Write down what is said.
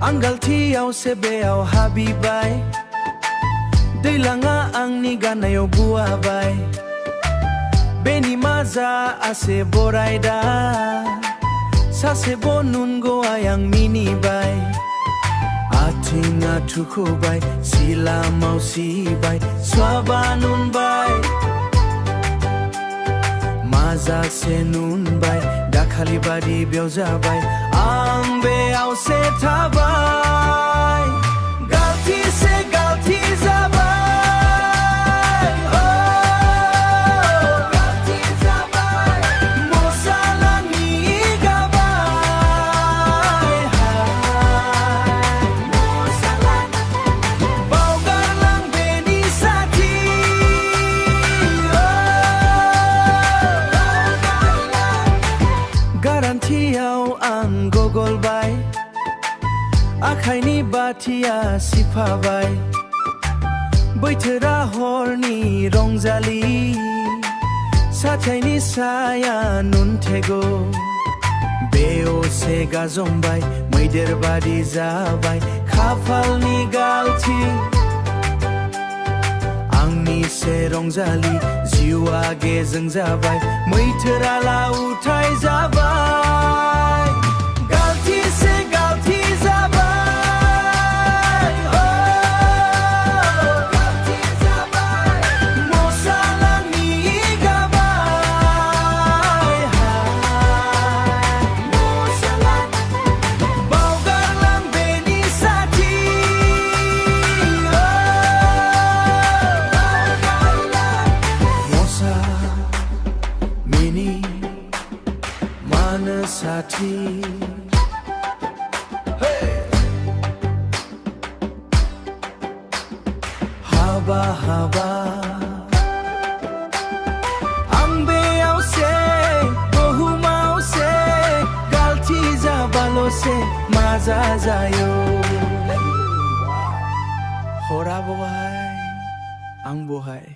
आं गालथियावसो बेयाव हाबिबाय दैलाङा आंनि गाननायाव गुवाबाय बेनि माजा आसे बरायदा सासे बनुनगौआय आं मिनिबाय आथिङा थुखोबाय सिलामाव सिबाय स्वाबा नुनबाय माजासे नुनबाय दाखालि बादि बेयाव जाबाय आं बेयावसे थाबाय गालथिसे गालथि जाबाय गालथि जाबाय मसालानि गाबाय मसाला बावगारलां बेनि साथि गारान्थियाव आं गगलबाय आखाइनि बाथिया सिफाबाय बैथोरा हरनि रंजालि साथायनि साया नुनथेगौ बेयावसे गाजमबाय मैदेर बादि जाबाय खाफालनि गालथि आंनि से रंजालि जिउआ गेजें जाबाय मैथोरा लाउथाय जाबाय गालथिसे गालथि जाबाय गालथि जाबाय मसालानि गाबाय मसाला बावगारलां बेनि साथि मिनि मानसाथि हाबा हाबा आं बेयावसे बुहुमावसे गालथि जाबाल'से माजा जायो हरा बहाय आं बहाय